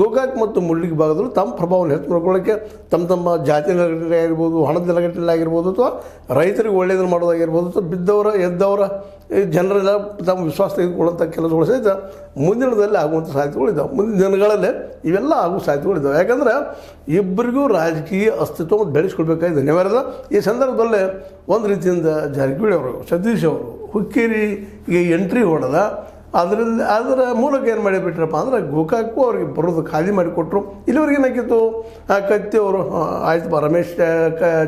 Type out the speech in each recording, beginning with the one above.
ಗೋಕಾಕ್ ಮತ್ತು ಮುಳ್ಳಿಗೆ ಭಾಗದಲ್ಲೂ ತಮ್ಮ ಪ್ರಭಾವವನ್ನು ಹೆಚ್ಚು ಮಾಡ್ಕೊಳ್ಳೋಕ್ಕೆ ತಮ್ಮ ಜಾತಿ ನೆಲೆಗಟ್ಟಲೆ ಆಗಿರ್ಬೋದು, ಹಣದ ನೆಲೆಗಟ್ಟಲೆ ಆಗಿರ್ಬೋದು, ಅಥವಾ ರೈತರಿಗೆ ಒಳ್ಳೆಯದನ್ನು ಮಾಡೋದಾಗಿರ್ಬೋದು, ಅಥವಾ ಬಿದ್ದವರ ಎದ್ದವರ ಈ ಜನರೆಲ್ಲ ತಮ್ಮ ವಿಶ್ವಾಸ ತೆಗೆದುಕೊಳ್ಳುವಂಥ ಕೆಲಸಗಳು ಸಹಿತ ಮುಂದಿನದಲ್ಲಿ ಆಗುವಂಥ ಸಾಧ್ಯತೆಗಳಿದ್ದಾವೆ. ಮುಂದಿನ ದಿನಗಳಲ್ಲೇ ಇವೆಲ್ಲ ಆಗುವ ಸಾಧ್ಯತೆಗಳಿದ್ದಾವೆ. ಯಾಕಂದ್ರೆ ಇಬ್ಬರಿಗೂ ರಾಜಕೀಯ ಅಸ್ತಿತ್ವವನ್ನು ಬೆಳೆಸ್ಕೊಳ್ಬೇಕಾಗಿದೆ ಅನಿವಾರ್ಯದ. ಈ ಸಂದರ್ಭದಲ್ಲೇ ಒಂದು ರೀತಿಯಿಂದ ಜಾರಕಿಹೊಳಿ ಅವರು, ಸತೀಶ್ ಅವರು ಹುಕ್ಕೇರಿಗೆ ಎಂಟ್ರಿ ಹೊಡೆದ. ಅದರ ಮೂಲಕ ಏನು ಮಾಡಿಬಿಟ್ರಪ್ಪ ಅಂದ್ರೆ ಗೋಕಾಕು ಅವ್ರಿಗೆ ಬರೋದು ಖಾಲಿ ಮಾಡಿಕೊಟ್ರು. ಇಲ್ಲಿವರೆಗೆ ಏನಾಗಿತ್ತು, ಕತ್ತಿ ಅವರು ಆಯ್ತು ರಮೇಶ್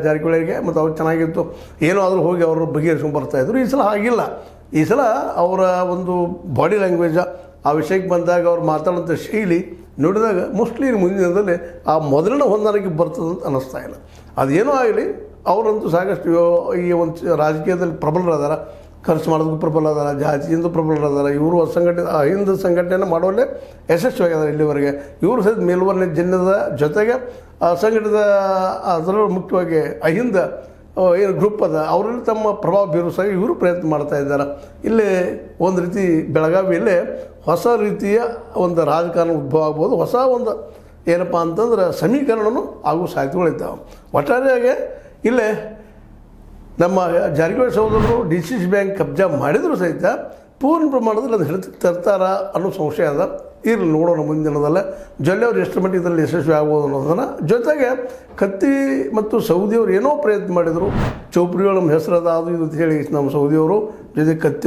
ಜಾರಕಿಹೊಳಿಗೆ ಮತ್ತು ಅವ್ರು ಚೆನ್ನಾಗಿತ್ತು, ಏನೋ ಆದರೂ ಹೋಗಿ ಅವರು ಬಗೆಹರಿಸ್ಕೊಂಡು ಬರ್ತಾಯಿದ್ರು. ಈ ಸಲ ಹಾಗಿಲ್ಲ. ಈ ಸಲ ಅವರ ಒಂದು ಬಾಡಿ ಲ್ಯಾಂಗ್ವೇಜ, ಆ ವಿಷಯಕ್ಕೆ ಬಂದಾಗ ಅವ್ರು ಮಾತಾಡೋಂಥ ಶೈಲಿ ನೋಡಿದಾಗ ಮೋಸ್ಟ್ಲಿ ಮುಂದಿನ ದಿನದಲ್ಲಿ ಆ ಮೊದಲಿನ ಹೊಂದಾಣಿಕೆ ಬರ್ತದಂತ ಅನ್ನಿಸ್ತಾ ಇಲ್ಲ. ಅದೇನೋ ಆಗಲಿ, ಅವರಂತೂ ಸಾಕಷ್ಟು ಈ ಒಂದು ರಾಜಕೀಯದಲ್ಲಿ ಪ್ರಬಲರಾದಾರ, ಖರ್ಚು ಮಾಡೋದಕ್ಕೂ ಪ್ರಬಲ ಅದಾರ, ಜಾತಿಯಿಂದ ಪ್ರಬಲರಾದಾರ. ಇವರು ಹಿಂದೂ ಸಂಘಟನೆಯನ್ನು ಮಾಡುವಲ್ಲೇ ಯಶಸ್ವಿಯಾಗಿದ್ದಾರೆ ಇಲ್ಲಿವರೆಗೆ. ಇವರು ಸಹಿತ ಮೇಲ್ವರ್ಣ ಜನ್ಯದ ಜೊತೆಗೆ ಸಂಘಟಿತ ಅದರಲ್ಲೂ ಮುಖ್ಯವಾಗಿ ಅಹಿಂದ ಏನು ಗ್ರೂಪ್ ಅದ ಅವರಲ್ಲಿ ತಮ್ಮ ಪ್ರಭಾವ ಬೀರಿಸಾಗಿ ಇವರು ಪ್ರಯತ್ನ ಮಾಡ್ತಾ ಇದ್ದಾರೆ. ಇಲ್ಲಿ ಒಂದು ರೀತಿ ಬೆಳಗಾವಿಯಲ್ಲೇ ಹೊಸ ರೀತಿಯ ಒಂದು ರಾಜಕಾರಣ ಉದ್ಭವ ಆಗ್ಬೋದು. ಹೊಸ ಒಂದು ಏನಪ್ಪ ಅಂತಂದ್ರೆ ಸಮೀಕರಣನೂ ಆಗುವ ಸಾಧ್ಯತೆಗಳಿದ್ದಾವೆ. ಒಟ್ಟಾರೆಯಾಗಿ ಇಲ್ಲೇ ನಮ್ಮ ಜಾರಕಿಹೊಳಿ ಸಹೋದರರು DCC ಬ್ಯಾಂಕ್ ಕಬ್ಜಾ ಮಾಡಿದರೂ ಸಹಿತ ಪೂರ್ಣ ಪ್ರಮಾಣದಲ್ಲಿ ಅದು ಹಿಡಿತಕ್ಕೆ ತರ್ತಾರ ಅನ್ನೋ ಸಂಶಯ ಅದ. ಇರಲಿ ನೋಡೋಣ ಮುಂದಿನದಲ್ಲ ಜೊಲ್ಲೆಯವರು ಎಷ್ಟು ಮಟ್ಟಿಗೆ ಇದರಲ್ಲಿ ಯಶಸ್ವಿ ಆಗ್ಬೋದು ಅನ್ನೋದನ್ನು. ಜೊತೆಗೆ ಕತ್ತಿ ಮತ್ತು ಸೌದಿಯವರು ಏನೋ ಪ್ರಯತ್ನ ಮಾಡಿದರು, ಚೌಪ್ರಿಗಳು ನಮ್ಮ ಹೆಸರದ ಅದು ಇದು ಅಂತ ಹೇಳಿ ನಮ್ಮ ಸೌದಿಯವರು ಜೊತೆಗೆ ಕತ್ತಿಯವರು